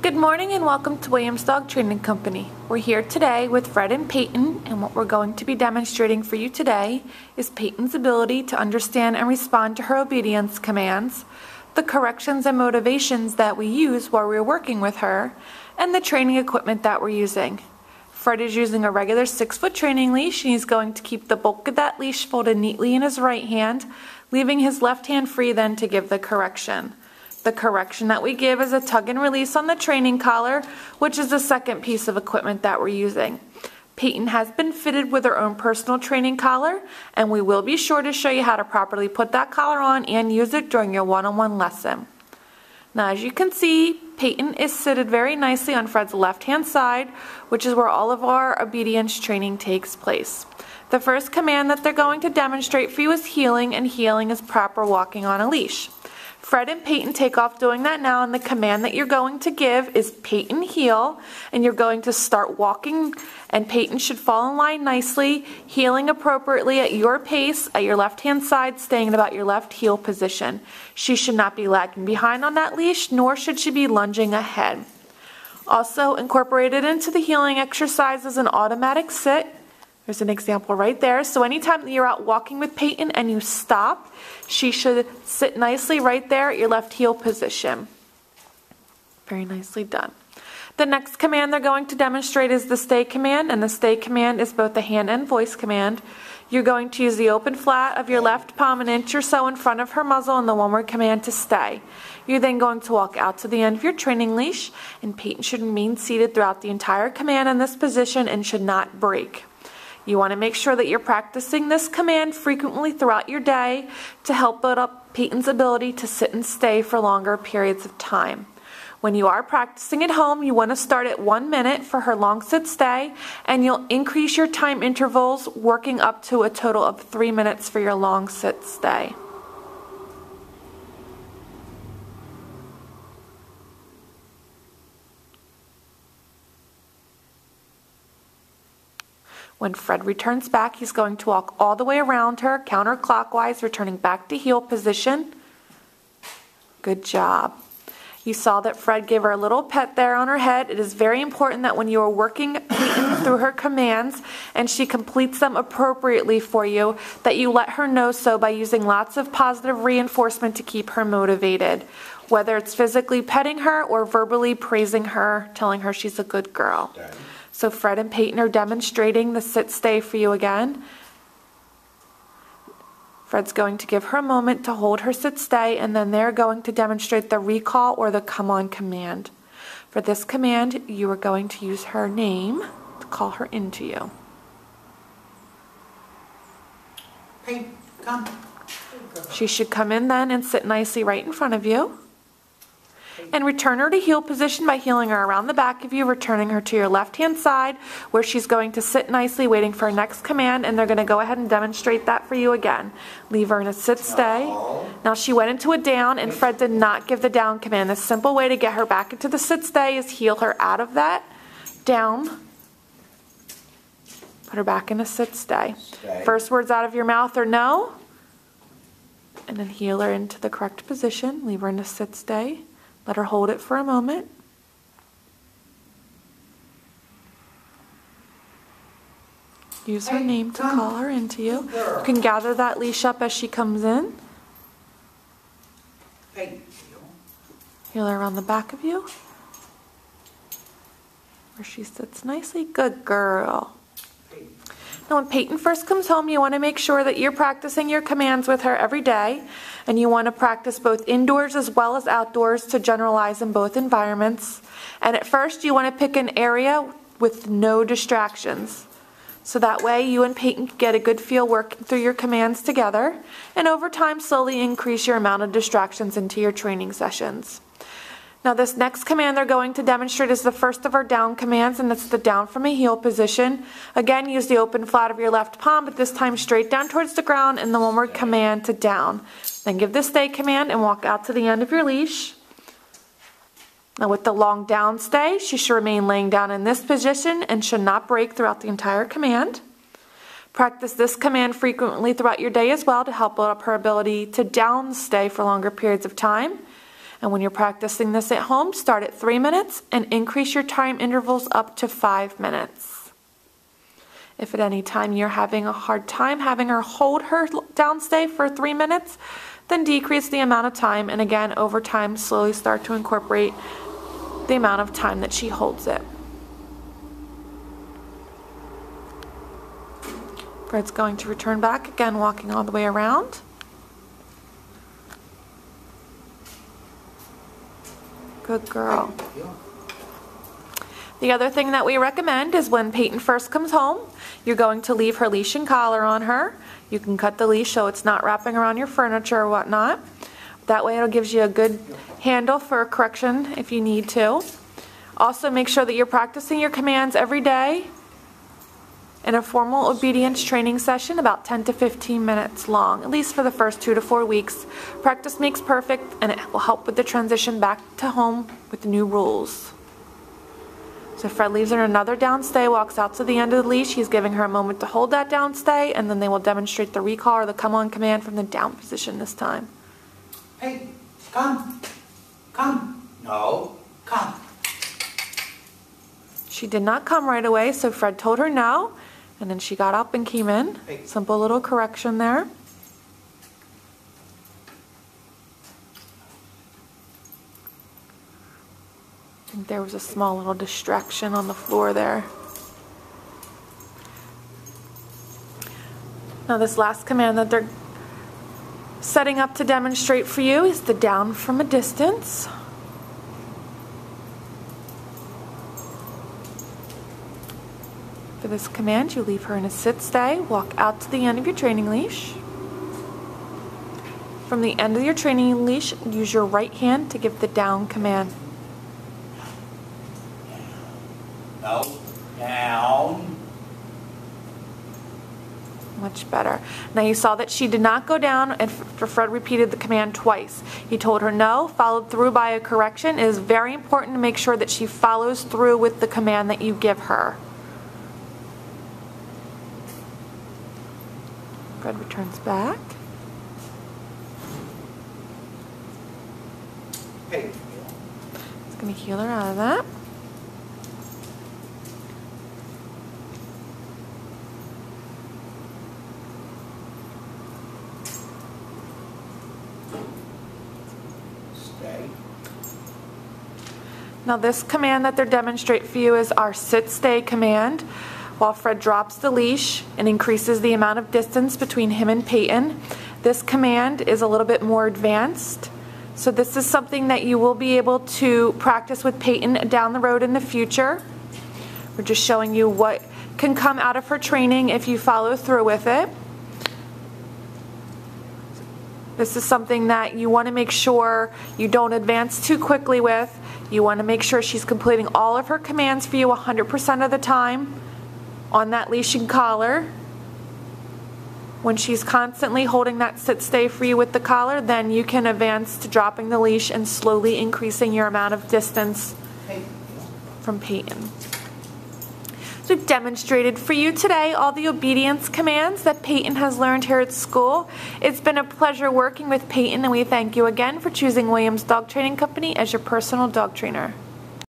Good morning and welcome to Williams Dog Training Company. We're here today with Fred and Peyton, and what we're going to be demonstrating for you today is Peyton's ability to understand and respond to her obedience commands, the corrections and motivations that we use while we're working with her, and the training equipment that we're using. Fred is using a regular 6-foot training leash, and he's going to keep the bulk of that leash folded neatly in his right hand, leaving his left hand free then to give the correction. The correction that we give is a tug and release on the training collar, which is the second piece of equipment that we're using. Peyton has been fitted with her own personal training collar, and we will be sure to show you how to properly put that collar on and use it during your one-on-one lesson. Now, as you can see, Peyton is seated very nicely on Fred's left-hand side, which is where all of our obedience training takes place. The first command that they're going to demonstrate for you is heeling, and heeling is proper walking on a leash. Fred and Peyton take off doing that now, and the command that you're going to give is Peyton heel, and you're going to start walking, and Peyton should fall in line nicely, heeling appropriately at your pace at your left hand side, staying at about your left heel position. She should not be lagging behind on that leash, nor should she be lunging ahead. Also incorporated into the heeling exercise is an automatic sit. There's an example right there. So anytime that you're out walking with Peyton and you stop, she should sit nicely right there at your left heel position. Very nicely done. The next command they're going to demonstrate is the stay command, and the stay command is both a hand and voice command. You're going to use the open flat of your left palm an inch or so in front of her muzzle and the one-word command to stay. You're then going to walk out to the end of your training leash, and Peyton should remain seated throughout the entire command in this position and should not break. You want to make sure that you're practicing this command frequently throughout your day to help build up Peyton's ability to sit and stay for longer periods of time. When you are practicing at home, you want to start at 1 minute for her long sit stay, and you'll increase your time intervals, working up to a total of 3 minutes for your long sit stay. When Fred returns back, he's going to walk all the way around her, counterclockwise, returning back to heel position. Good job. You saw that Fred gave her a little pet there on her head. It is very important that when you are working Peyton through her commands and she completes them appropriately for you, that you let her know so by using lots of positive reinforcement to keep her motivated. Whether it's physically petting her or verbally praising her, telling her she's a good girl. Daddy. So Fred and Peyton are demonstrating the sit-stay for you again. Fred's going to give her a moment to hold her sit-stay, and then they're going to demonstrate the recall or the come-on command. For this command, you are going to use her name to call her into you. Peyton, come. She should come in then and sit nicely right in front of you. And return her to heel position by heeling her around the back of you, returning her to your left-hand side where she's going to sit nicely waiting for her next command, and they're going to go ahead and demonstrate that for you again. Leave her in a sit-stay. Now she went into a down, and Fred did not give the down command. The simple way to get her back into the sit-stay is heel her out of that down. Put her back in a sit-stay. First words out of your mouth are no, and then heel her into the correct position. Leave her in a sit-stay. Let her hold it for a moment. Use her name to call her into you. You can gather that leash up as she comes in. Heel her around the back of you, where she sits nicely. Good girl. Now when Peyton first comes home, you want to make sure that you're practicing your commands with her every day, and you want to practice both indoors as well as outdoors to generalize in both environments. And at first you want to pick an area with no distractions. So that way you and Peyton can get a good feel working through your commands together, and over time slowly increase your amount of distractions into your training sessions. Now this next command they're going to demonstrate is the first of our down commands, and it's the down from a heel position. Again, use the open flat of your left palm, but this time straight down towards the ground, and the one-word command to down. Then give the stay command and walk out to the end of your leash. Now with the long down stay, she should remain laying down in this position and should not break throughout the entire command. Practice this command frequently throughout your day as well to help build up her ability to down stay for longer periods of time. And when you're practicing this at home, start at 3 minutes and increase your time intervals up to 5 minutes. If at any time you're having a hard time having her hold her downstay for 3 minutes, then decrease the amount of time, and again, over time, slowly start to incorporate the amount of time that she holds it. Fred's going to return back, again walking all the way around. Good girl. The other thing that we recommend is when Payton first comes home, you're going to leave her leash and collar on her. You can cut the leash so it's not wrapping around your furniture or whatnot. That way it gives you a good handle for a correction if you need to. Also make sure that you're practicing your commands every day in a formal obedience training session about 10 to 15 minutes long, at least for the first 2 to 4 weeks. Practice makes perfect, and it will help with the transition back to home with the new rules. So Fred leaves her another downstay, walks out to the end of the leash. He's giving her a moment to hold that downstay, and then they will demonstrate the recall or the come on command from the down position this time. Hey, come. Come. No, come. She did not come right away, so Fred told her no, and then she got up and came in. Simple little correction there. I think there was a small little distraction on the floor there. Now this last command that they're setting up to demonstrate for you is the down from a distance. For this command, you leave her in a sit-stay, walk out to the end of your training leash. From the end of your training leash, use your right hand to give the down command. No, down. Much better. Now you saw that she did not go down, and Fred repeated the command twice. He told her no, followed through by a correction. It is very important to make sure that she follows through with the command that you give her. Fred returns back. Hey. It's going to heal her out of that. Stay. Now this command that they're demonstrating for you is our sit-stay command. While Fred drops the leash and increases the amount of distance between him and Payton, this command is a little bit more advanced. So this is something that you will be able to practice with Payton down the road in the future. We're just showing you what can come out of her training if you follow through with it. This is something that you want to make sure you don't advance too quickly with. You want to make sure she's completing all of her commands for you 100% of the time on that leash and collar. When she's constantly holding that sit-stay for you with the collar, then you can advance to dropping the leash and slowly increasing your amount of distance from Payton. So we've demonstrated for you today all the obedience commands that Payton has learned here at school. It's been a pleasure working with Payton, and we thank you again for choosing Williams Dog Training Company as your personal dog trainer.